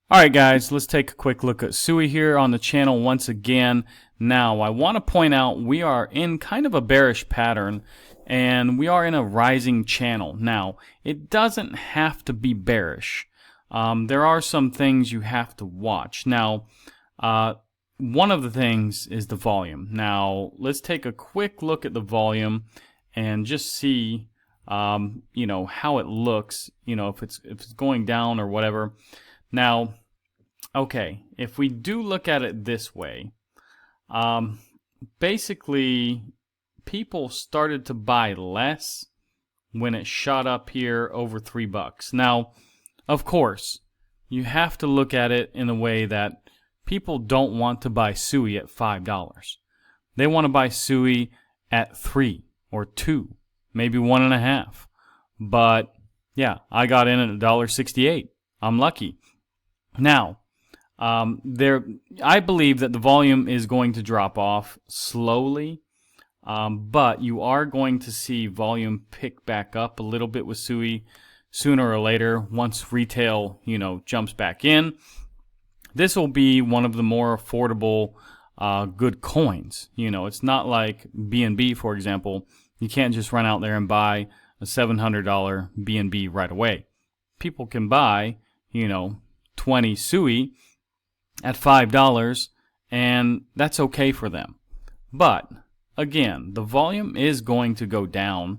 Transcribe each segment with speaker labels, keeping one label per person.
Speaker 1: Alright guys, let's take a quick look at SUI here on the channel once again. Now, I want to point out we are in kind of a bearish pattern and we are in a rising channel. Now, it doesn't have to be bearish. There are some things you have to watch. Now, one of the things is the volume. Now, let's take a quick look at the volume and just see how it looks, if it's going down or whatever. Now, okay, if we do look at it this way, basically people started to buy less when it shot up here over $3. Now, of course, you have to look at it in a way that people don't want to buy SUI at $5. They want to buy SUI at 3 or 2, maybe 1.5. But yeah, I got in at $1.68. I'm lucky. Now, I believe that the volume is going to drop off slowly, but you are going to see volume pick back up a little bit with SUI sooner or later once retail, jumps back in. This will be one of the more affordable, good coins. It's not like BNB, for example. You can't just run out there and buy a $700 BNB right away. People can buy, 20 SUI at $5, and that's okay for them. But again, the volume is going to go down,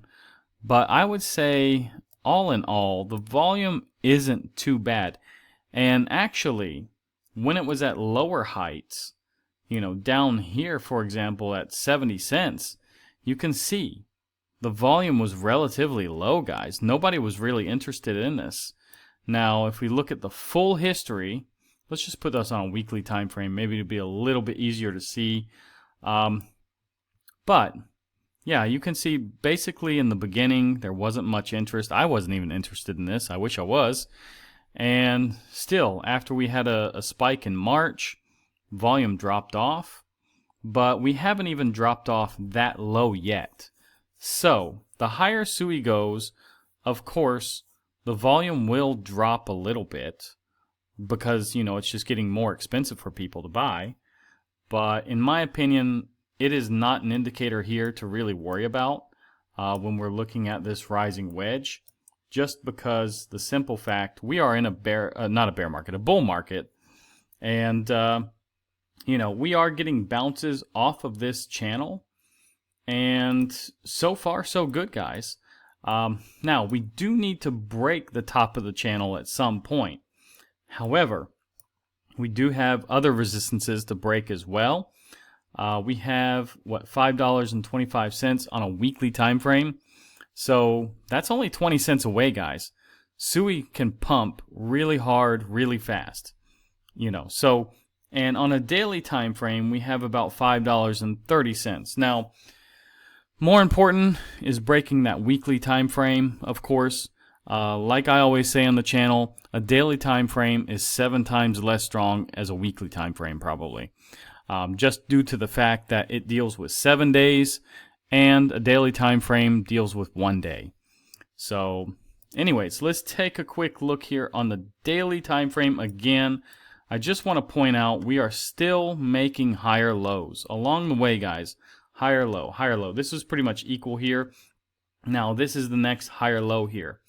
Speaker 1: but I would say all in all, the volume isn't too bad. And actually, when it was at lower heights, down here, for example, at 70 cents, you can see the volume was relatively low, guys. Nobody was really interested in this. Now, if we look at the full history, let's just put this on a weekly time frame, maybe to be a little bit easier to see. But yeah, you can see basically in the beginning there wasn't much interest. I wasn't even interested in this. I wish I was. And still, after we had a spike in March, volume dropped off. But we haven't even dropped off that low yet. So the higher SUI goes, of course, the volume will drop a little bit because, it's just getting more expensive for people to buy. But in my opinion, it is not an indicator here to really worry about when we're looking at this rising wedge, just because the simple fact we are in a bull market. And, we are getting bounces off of this channel. And so far, so good, guys. Now, we do need to break the top of the channel at some point. However, we do have other resistances to break as well. We have, $5.25 on a weekly time frame. So that's only 20 cents away, guys. SUI can pump really hard, really fast. And on a daily time frame, we have about $5.30. Now, more important is breaking that weekly time frame, of course. Like I always say on the channel, a daily time frame is 7 times less strong as a weekly time frame, probably. Just due to the fact that it deals with 7 days, and a daily time frame deals with 1 day. So, anyways, let's take a quick look here on the daily time frame again. I just want to point out we are still making higher lows along the way, guys. Higher low, higher low. This is pretty much equal here. Now, this is the next higher low here.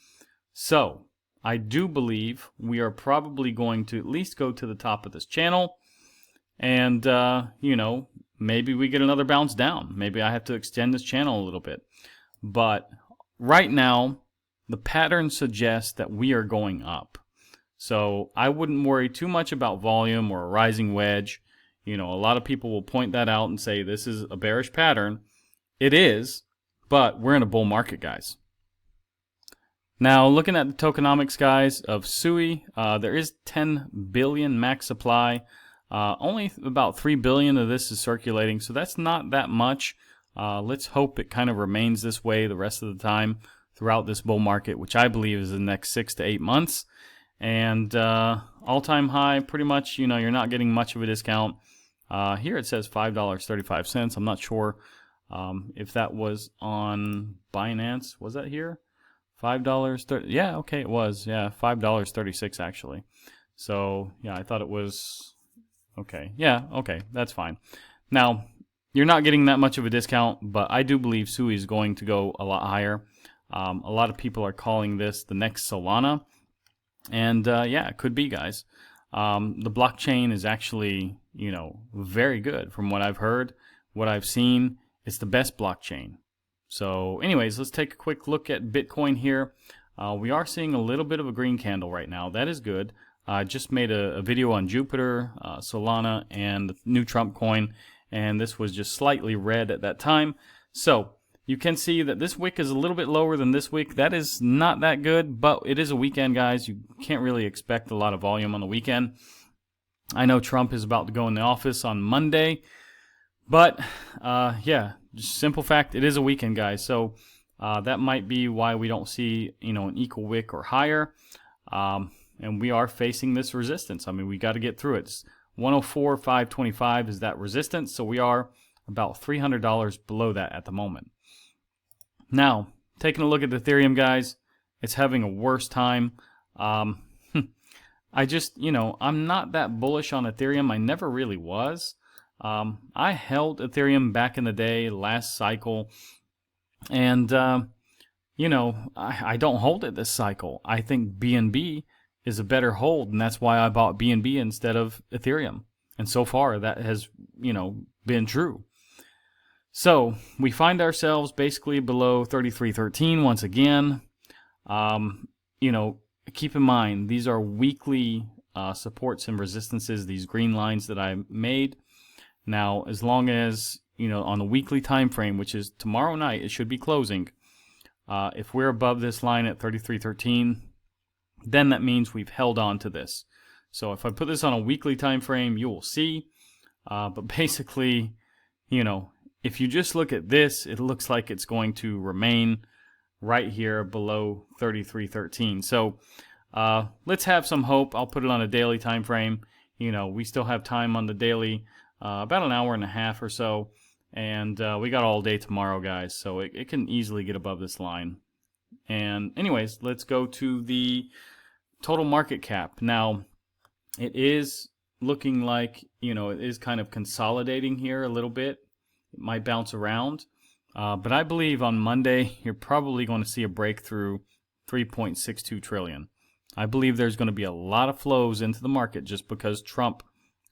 Speaker 1: So, I do believe we are probably going to at least go to the top of this channel. And, maybe we get another bounce down. Maybe I have to extend this channel a little bit. But right now, the pattern suggests that we are going up. So, I wouldn't worry too much about volume or a rising wedge. A lot of people will point that out and say this is a bearish pattern. It is, but we're in a bull market, guys. Now, looking at the tokenomics, guys, of SUI, there is 10 billion max supply. Only about 3 billion of this is circulating, so that's not that much. Let's hope it kind of remains this way the rest of the time throughout this bull market, which I believe is the next 6 to 8 months. And all-time high, pretty much, you're not getting much of a discount. Here it says $5.35. I'm not sure if that was on Binance. Was that here? $5.30. Yeah, okay, it was. Yeah, $5.36 actually. So yeah, I thought it was okay. Yeah, okay, that's fine. Now, you're not getting that much of a discount, but I do believe SUI is going to go a lot higher. A lot of people are calling this the next Solana, and yeah, it could be, guys. The blockchain is actually, very good from what I've heard, what I've seen. It's the best blockchain. So anyways, let's take a quick look at Bitcoin here. We are seeing a little bit of a green candle right now. That is good. I just made a video on Jupiter, Solana, and the new Trump coin, and this was just slightly red at that time. So you can see that this wick is a little bit lower than this wick. That is not that good, but it is a weekend, guys. You can't really expect a lot of volume on the weekend. I know Trump is about to go in the office on Monday, but yeah, just simple fact, it is a weekend, guys. So that might be why we don't see, an equal wick or higher. And we are facing this resistance. I mean, we got to get through it. It's 104,525 is that resistance. So we are about $300 below that at the moment. Now, taking a look at Ethereum, guys, it's having a worse time. I just, I'm not that bullish on Ethereum. I never really was. I held Ethereum back in the day, last cycle, and, I don't hold it this cycle. I think BNB is a better hold, and that's why I bought BNB instead of Ethereum. And so far, that has, been true. So we find ourselves basically below 33.13 once again. Keep in mind, these are weekly supports and resistances, these green lines that I made. Now, as long as, on the weekly time frame, which is tomorrow night, it should be closing. If we're above this line at 33.13, then that means we've held on to this. So if I put this on a weekly time frame, you will see. But basically, if you just look at this, it looks like it's going to remain right here below 33.13. So let's have some hope. I'll put it on a daily time frame. We still have time on the daily, about an hour and a half or so. And we got all day tomorrow, guys. So it can easily get above this line. And anyways, let's go to the total market cap. Now, it is looking like, it is kind of consolidating here a little bit. It might bounce around. But I believe on Monday, you're probably going to see a breakthrough 3.62 trillion. I believe there's going to be a lot of flows into the market just because Trump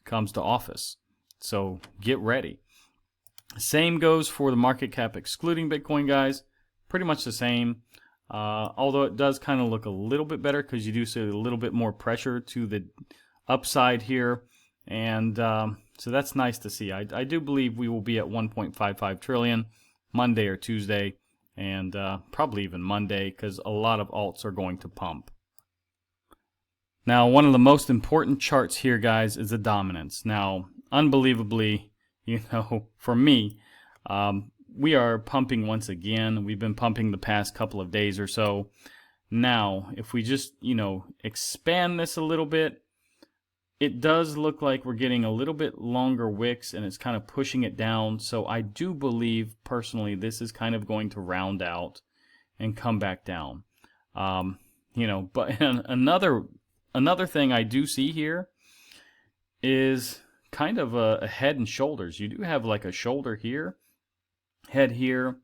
Speaker 1: comes to office. So get ready. Same goes for the market cap excluding Bitcoin, guys. Pretty much the same. Although it does kind of look a little bit better because you do see a little bit more pressure to the upside here. And so that's nice to see. I do believe we will be at 1.55 trillion Monday or Tuesday, and probably even Monday because a lot of alts are going to pump. Now, one of the most important charts here, guys, is the dominance. Now, unbelievably, for me, we are pumping once again. We've been pumping the past couple of days or so. Now, if we just, expand this a little bit, it does look like we're getting a little bit longer wicks and it's kind of pushing it down. So I do believe, personally, this is kind of going to round out and come back down. But another thing I do see here is kind of a head and shoulders. You do have like a shoulder here, head here,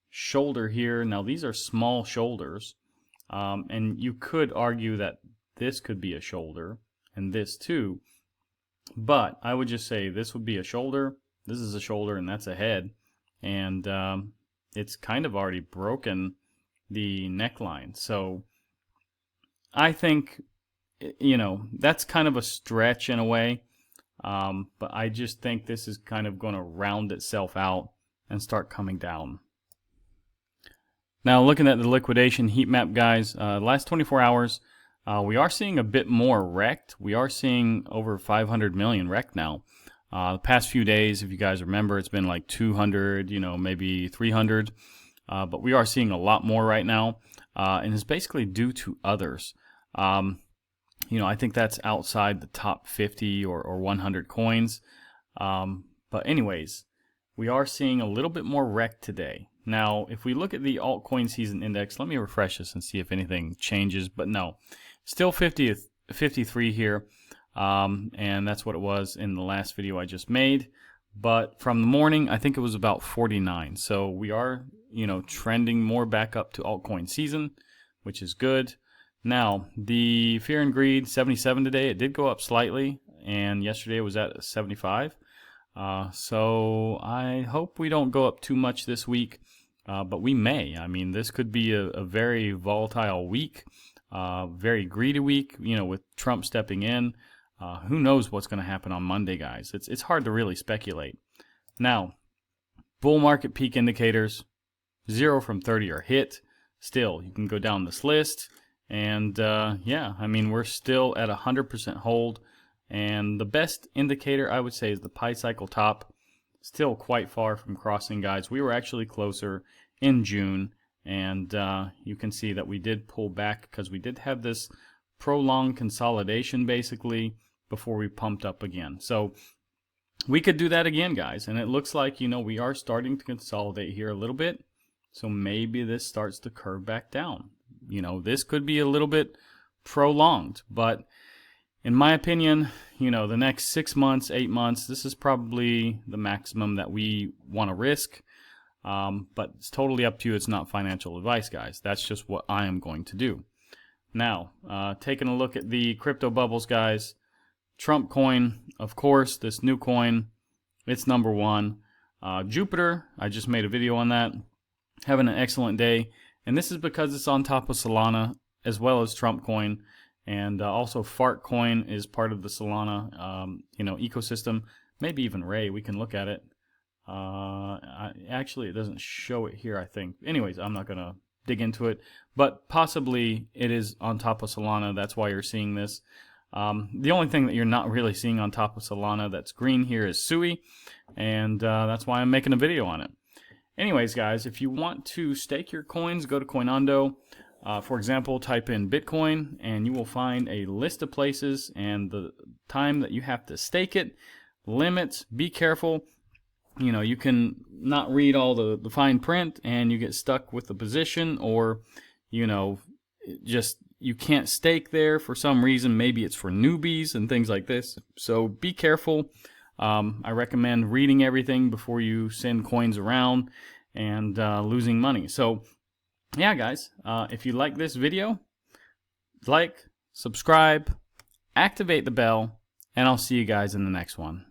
Speaker 1: shoulder here. Now these are small shoulders, and you could argue that this could be a shoulder and this too, but I would just say this would be a shoulder, this is a shoulder, and that's a head, and it's kind of already broken the neckline. So I think, that's kind of a stretch in a way, but I just think this is kind of going to round itself out and start coming down. Now, looking at the liquidation heat map, guys, last 24 hours, we are seeing a bit more wrecked. We are seeing over 500 million wrecked now. The past few days, if you guys remember, it's been like 200, maybe 300. But we are seeing a lot more right now, and it's basically due to others. I think that's outside the top 50 or 100 coins. But anyways, we are seeing a little bit more wrecked today. Now, if we look at the altcoin season index, let me refresh this and see if anything changes. But no, still 50th 53 here, and that's what it was in the last video I just made. But from the morning, I think it was about 49. So we are, trending more back up to altcoin season, which is good. Now, the fear and greed, 77 today. It did go up slightly, and yesterday it was at 75. So I hope we don't go up too much this week, but we may. I mean, this could be a very volatile week, very greedy week, with Trump stepping in. Who knows what's going to happen on Monday, guys? It's hard to really speculate. Now, bull market peak indicators, 0 from 30 are hit. Still, you can go down this list, and yeah, I mean, we're still at 100% hold. And the best indicator, I would say, is the pi cycle top. Still quite far from crossing, guys. We were actually closer in June, and you can see that we did pull back because we did have this prolonged consolidation, basically, before we pumped up again. So we could do that again, guys, and it looks like, we are starting to consolidate here a little bit. So maybe this starts to curve back down. This could be a little bit prolonged, but in my opinion, the next 6 months, 8 months, this is probably the maximum that we want to risk. But it's totally up to you. It's not financial advice, guys. That's just what I am going to do. Now, taking a look at the crypto bubbles, guys. Trump coin, of course, this new coin, it's number one. Jupiter, I just made a video on that. Having an excellent day. And this is because it's on top of Solana as well as Trump coin. And also Fart coin is part of the Solana ecosystem. Maybe even Ray, we can look at it. Actually, it doesn't show it here, I think. Anyways, I'm not going to dig into it. But possibly it is on top of Solana. That's why you're seeing this. The only thing that you're not really seeing on top of Solana that's green here is SUI, and that's why I'm making a video on it. Anyways, guys, if you want to stake your coins, go to Coinondo. For example, type in Bitcoin, and you will find a list of places and the time that you have to stake it, limits, be careful. You can not read all the fine print, and you get stuck with the position, or, just you can't stake there for some reason. Maybe it's for newbies and things like this. So be careful. I recommend reading everything before you send coins around and losing money. So yeah, guys, if you like this video, like, subscribe, activate the bell, and I'll see you guys in the next one.